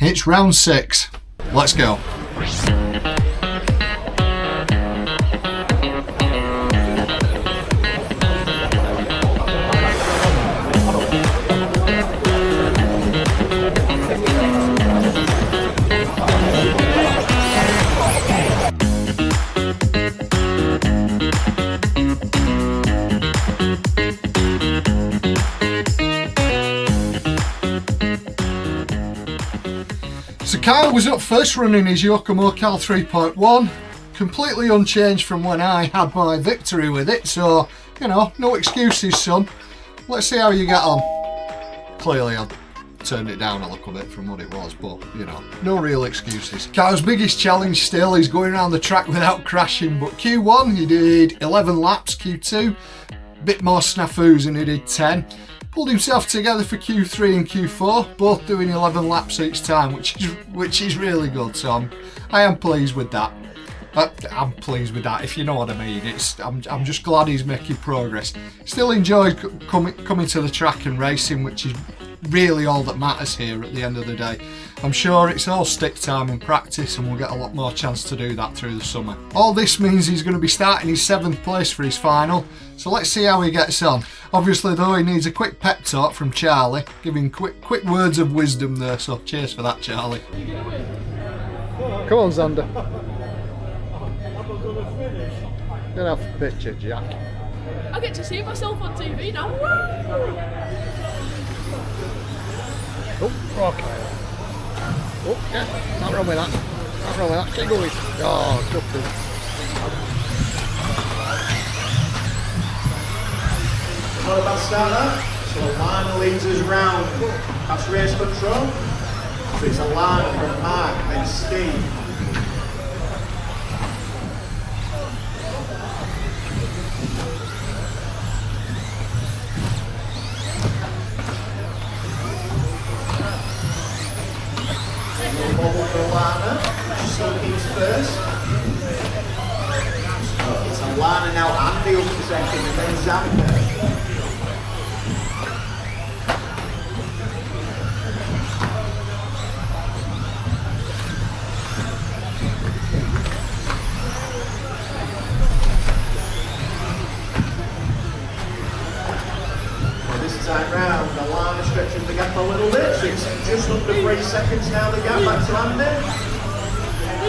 It's round 6. Let's go. So Kyle was up first running his Yokomo Cal 3.1, completely unchanged from when I had my victory with it, so, you know, no excuses, son. Let's see how you get on. Clearly I've turned it down a little bit from what it was, but, you know, no real excuses. Kyle's biggest challenge still is going around the track without crashing, but Q1 he did 11 laps, Q2, a bit more snafus and he did 10. Pulled himself together for Q3 and Q4, both doing 11 laps each time, which is really good. So I am pleased with that. I'm pleased with that, if you know what I mean. I'm just glad he's making progress. Still enjoy coming to the track and racing, which is really all that matters here at the end of the day. I'm sure it's all stick time and practice, and we'll get a lot more chance to do that through the summer. All this means he's going to be starting his 7th place for his final, so let's see how he gets on. Obviously though, he needs a quick pep talk from Charlie, giving quick words of wisdom there, so cheers for that, Charlie. Come on, Xander. Get off the picture, Jack. I get to see myself on TV now. Oh, okay. Oh, yeah, not wrong with that. Not wrong with that. Keep going. Oh, good thing. Not a bad start there. So Lana leads us round. That's race control. So it's a Lana from Mark and Steve. Bubble for Lana. She still keeps first. So it's a Lana now, Andy up to second, and then Xander. Time round, Alana stretches the gap a little bit, so it's just under 3 seconds now, the gap back to Andy.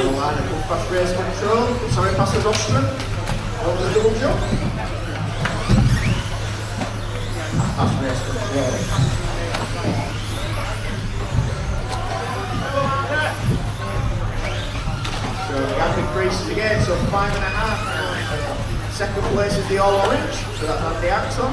Alana comes past race control, sorry, passes Ostrom, over the double jump. Past race control. So the gap increases again, so 5.5 now. Second place is the all orange, so that's Andy Axel.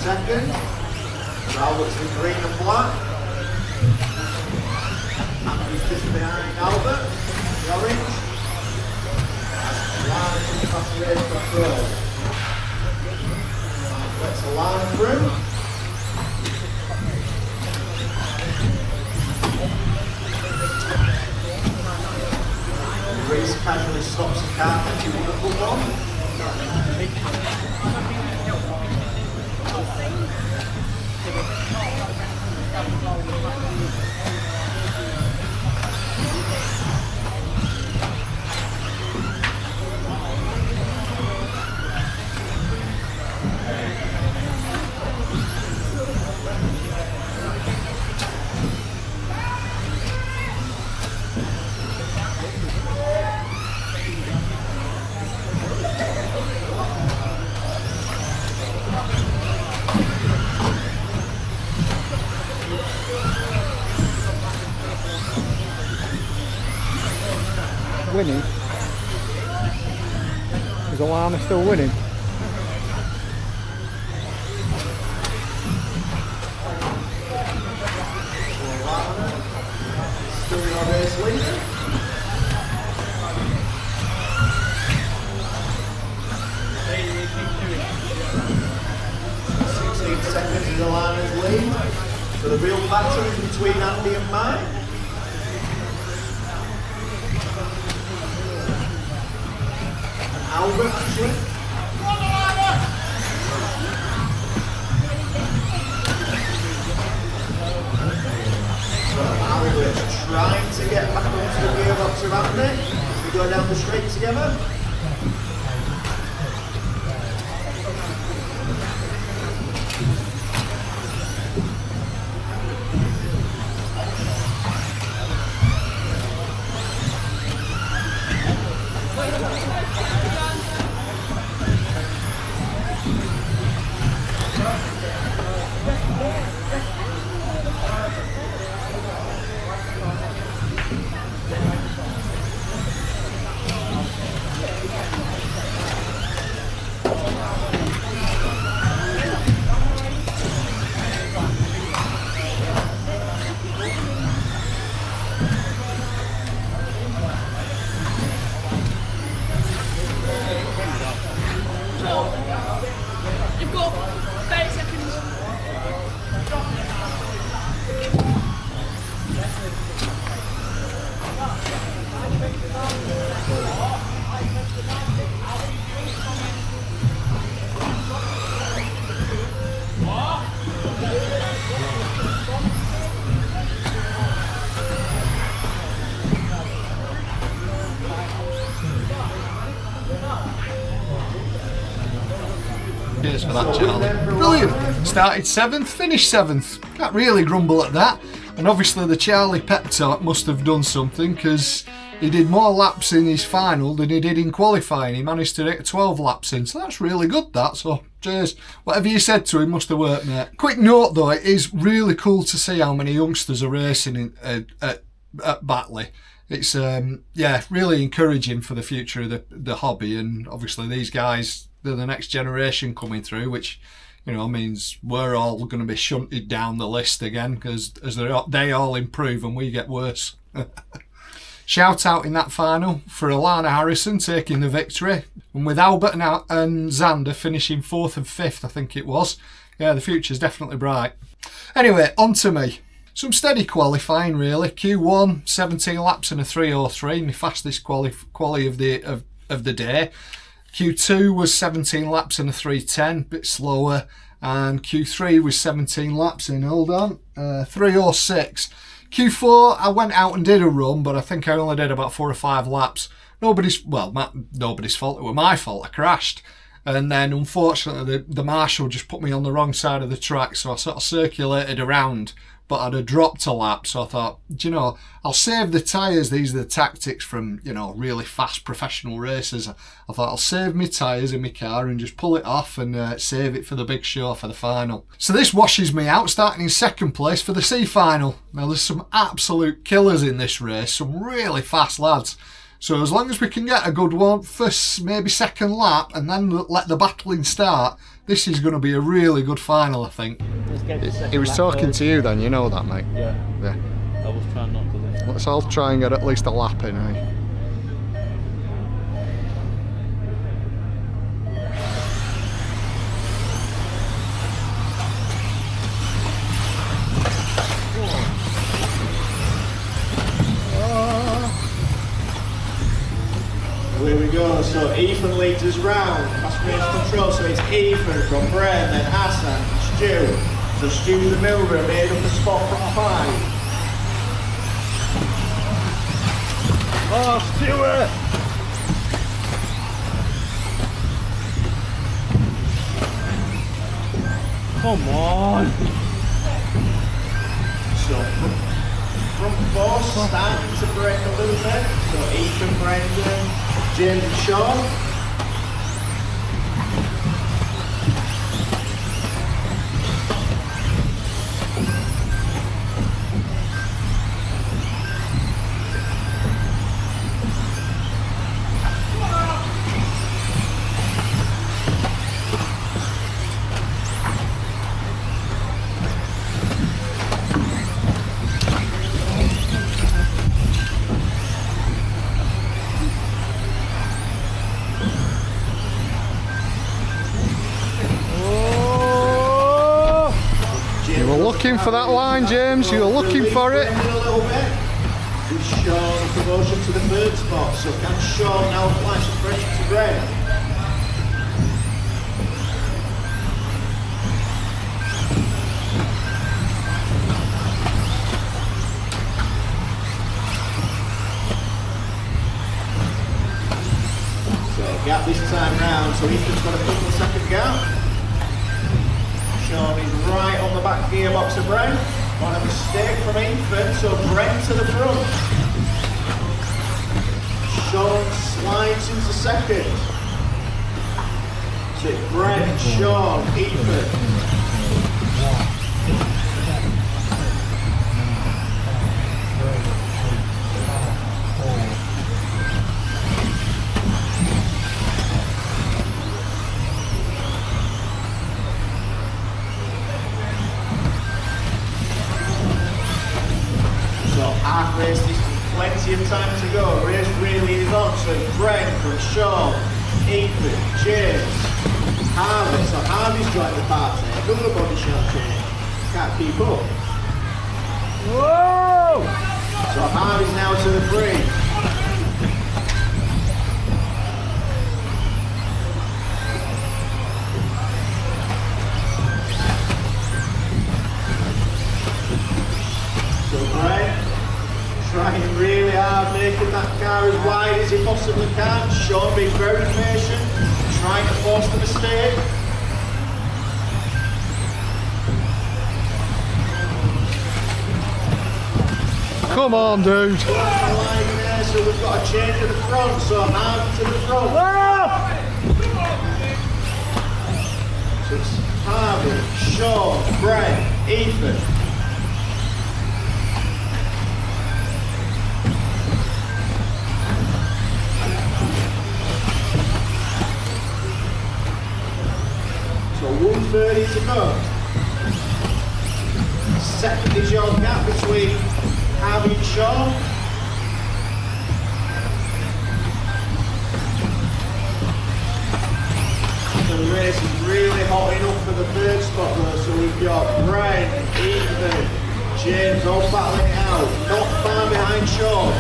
Second, Albert's in green and black. Andrew's just behind Albert, the orange. Alana comes past race control. Lets Alana through. The race casually stops the car and she won a good one. winning? Is Alana still winning? Still your race leader. 16 seconds is Alana's lead. So the real battle is between Andy and Mike. And Albert, actually. So Albert's trying to get back onto the gearbox of Andy. We go down the straight together. You've got 30 seconds. Cheers for that, Charlie. Brilliant. Started 7th, finished 7th. Can't really grumble at that. And obviously the Charlie pep talk must have done something, because he did more laps in his final than he did in qualifying. He managed to get 12 laps in, so that's really good, that. So cheers. Whatever you said to him must have worked, mate. Quick note though, it is really cool to see how many youngsters are racing at Batley. It's yeah, really encouraging for the future of the hobby, and obviously these guys, they're the next generation coming through, which, you know, means we're all going to be shunted down the list again, because as they all improve and we get worse. Shout out in that final for Alana Harrison taking the victory, and with Albert and Xander finishing 4th and 5th, I think it was. Yeah, the future's definitely bright. Anyway, on to me. Some steady qualifying really. Q1, 17 laps and a 3:03, my fastest quali of the day. Q2 was 17 laps and a 3:10, bit slower, and Q3 was 17 laps in, hold on, 3:06. Q4 I went out and did a run, but I think I only did about 4 or 5 laps. Nobody's fault, it was my fault, I crashed. And then unfortunately the marshal just put me on the wrong side of the track, so I sort of circulated around, but I'd have dropped a lap. So I thought, do you know, I'll save the tyres. These are the tactics from, you know, really fast professional racers. I thought I'll save my tyres in my car and just pull it off and save it for the big show for the final. So this washes me out, starting in 2nd place for the C final. Now there's some absolute killers in this race, some really fast lads. So as long as we can get a good one, first, maybe 2nd lap, and then let the battling start, this is going to be a really good final, I think. He was talking to you then, you know that, mate? Yeah. Yeah. I was trying not to listen. Let's all try and get at least a lap in, eh? Here we go, so Ethan leads us round, fast race control, so it's Ethan from Bren, then Hassan, Stu. So Stu's the mover, made up a spot from 5. Oh, Stuart! Come on! So front 4 starting to break a little bit, so Ethan, Brendan, James and Sean. looking for that line, James. You were looking for it. A little bit. With Sean a promotion to the third spot. So can Sean now apply some pressure to Graham? Gap this time round, so Ethan's got a couple of second gap. Sean is right on the back gearbox of Brent. Not a mistake from Ethan, so Brent to the front. Sean slides into second. So it's Brent, Sean, Ethan. Half race, there's plenty of time to go. Race really is on. So Brent from Sean, Ethan, James, Harvey. So Harvey's joined the party. Another body shot change. Can't keep up. Whoa! So Harvey's now to the free. So Brent trying really hard, making that car as wide as he possibly can. Sean being very patient, trying to force the mistake. Come on, dude. So we've got a change at the front, so hard to the front. So it's Harvey, Sean, Brent, Ethan. So 1:30 to go. Second is your gap between Harvey and Sean. The race is really hotting up for the third spot though, so we've got Brent, Ethan, James all battling it out, not far behind Sean.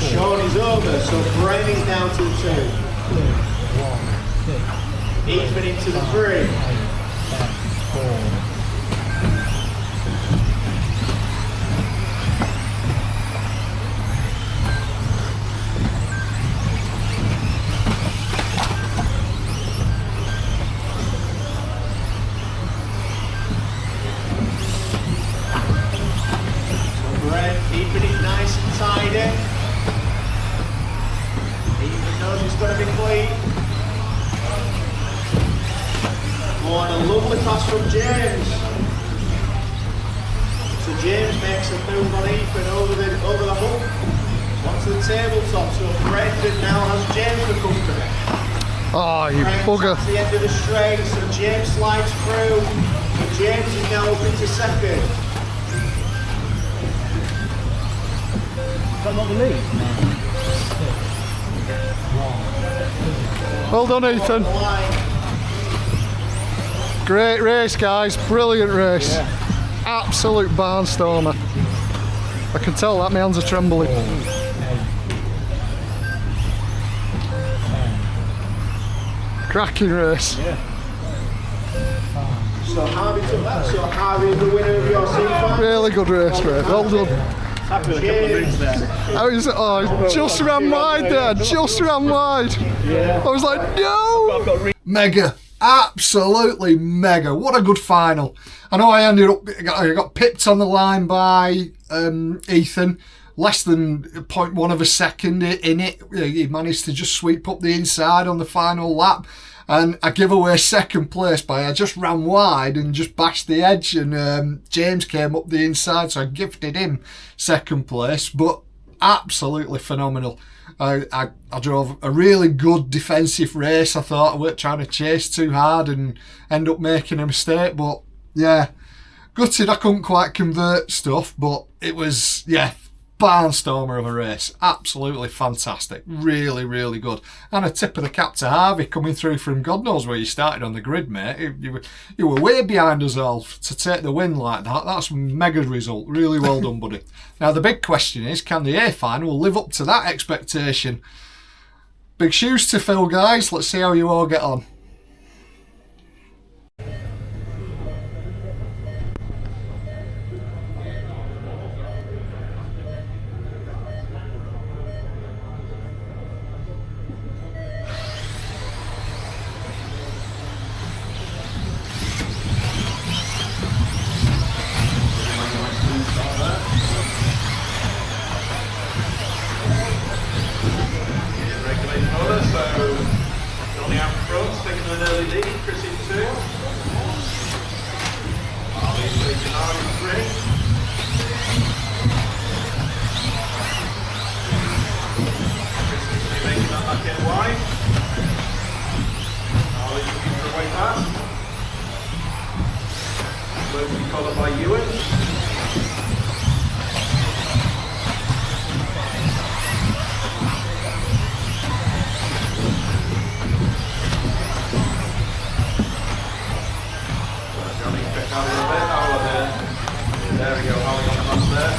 Sean is over, so Brent is down to the 2. Ethan into the 3. So Brent keeping it nice and tidy. It's going to be clean. Oh, and a lovely pass from James. So James makes a move on Ethan over the hump. Onto the tabletop, so Brendan now has James for company. Oh, you bugger. At the end of the straight, so James slides through. So James is now up into second. Is that not the lead? Well done, Ethan. Great race, guys. Brilliant race. Yeah. Absolute barnstormer. I can tell that my hands are trembling. Cracking race. Yeah. So Harvey took that. So Harvey is the winner of your C5. Really good race, mate. Well done. Happy with a couple of rings there. Just ran wide there. Just ran wide. Yeah. I was like, no. I've got Mega. Absolutely mega. What a good final. I know I got pipped on the line by Ethan. Less than 0.1 of a second in it. He managed to just sweep up the inside on the final lap. And I give away second place by I just ran wide and just bashed the edge, and James came up the inside, so I gifted him second place. But absolutely phenomenal. I drove a really good defensive race. I thought I weren't trying to chase too hard and end up making a mistake, but yeah, gutted I couldn't quite convert stuff, but it was, yeah, barnstormer of a race. Absolutely fantastic. Really, really good. And a tip of the cap to Harvey coming through from God knows where you started on the grid, mate. You were way behind us all to take the win like that. That's a mega result. Really well done, buddy. Now, the big question is, can the A final live up to that expectation? Big shoes to fill, guys. Let's see how you all get on. Followed by Ewan. Johnny checked out a little bit. There we go, Holly on the bus there.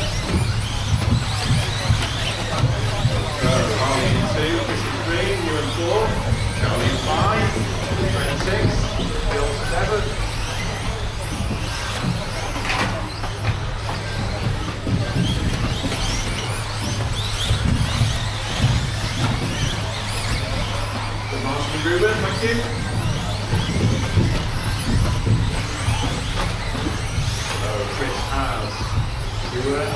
So Holly in 2, Chris in 3, Ewan 4, Charlie in 5, Trent 6, Bill 7. Ruben, thank you. So Chris has Ewan.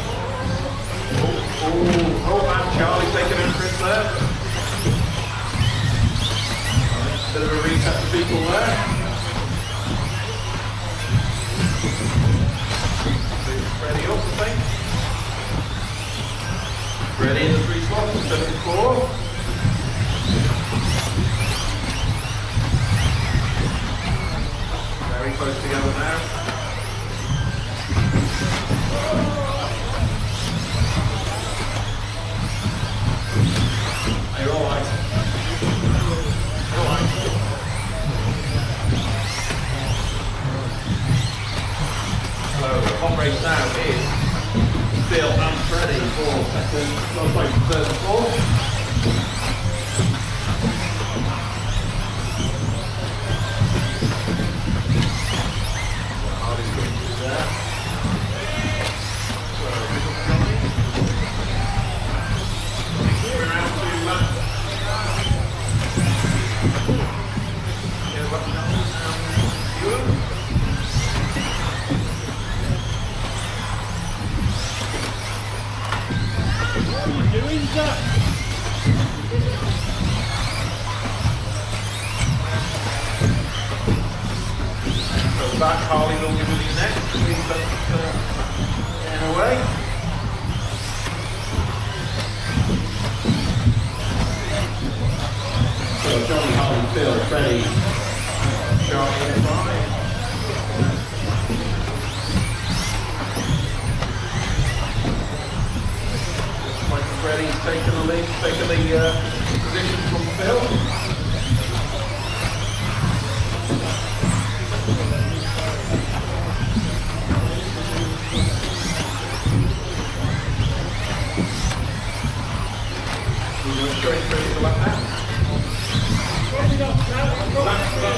Oh man, Charlie taking in Chris there. Bit of a reset for people there. Ready up, I think. Ready in the 3 slots, 74. Very close together now. Are you alright? Alright. So the hot race now is Bill and Freddie for second, third and fourth. Back, Harley will be with you next. Please don't get away. So Johnny, Harley, Phil, Freddie, Charlie and Brian. Looks like Freddie's taking the lead, taking the position from Phil. Straight through the lap now.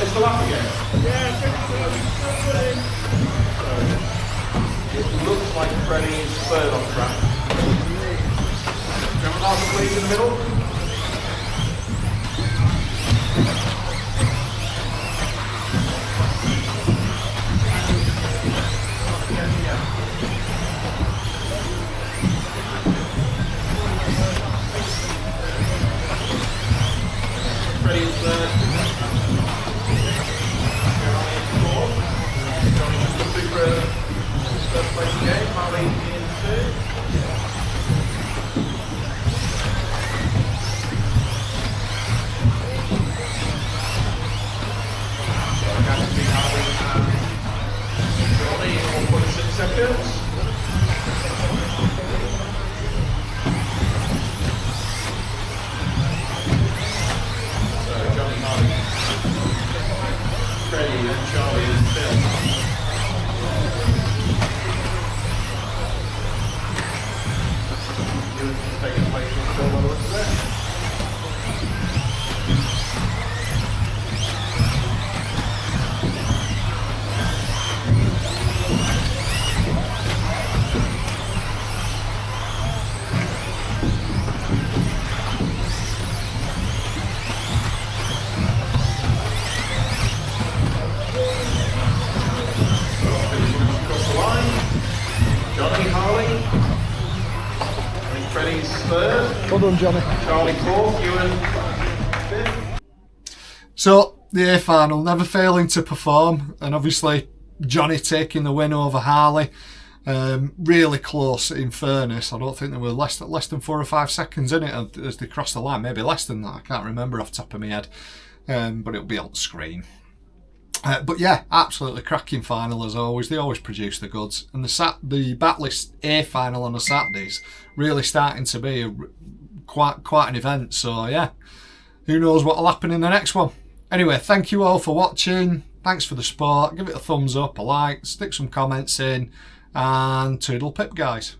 Is the lap again? Yeah, it looks like Freddie is third on track. Remember Arthur, please, in the middle? Freddie is third. Johnny just looking for first place again. Harley in third. So I got to see Harley and Johnny in 1.6 seconds. third. Well done, Johnny. Charlie fourth. Ewan fifth. So, the A final, never failing to perform, and obviously Johnny taking the win over Harley. Really close, in fairness. I don't think there were less than 4 or 5 seconds in it as they crossed the line. Maybe less than that. I can't remember off the top of my head, but it'll be on screen. But yeah, absolutely cracking final as always. They always produce the goods, and the Batley A final on the Saturdays really starting to be quite an event. So yeah, who knows what will happen in the next one. Anyway, thank you all for watching. Thanks for the support. Give it a thumbs up, a like, stick some comments in, and toodle pip, guys.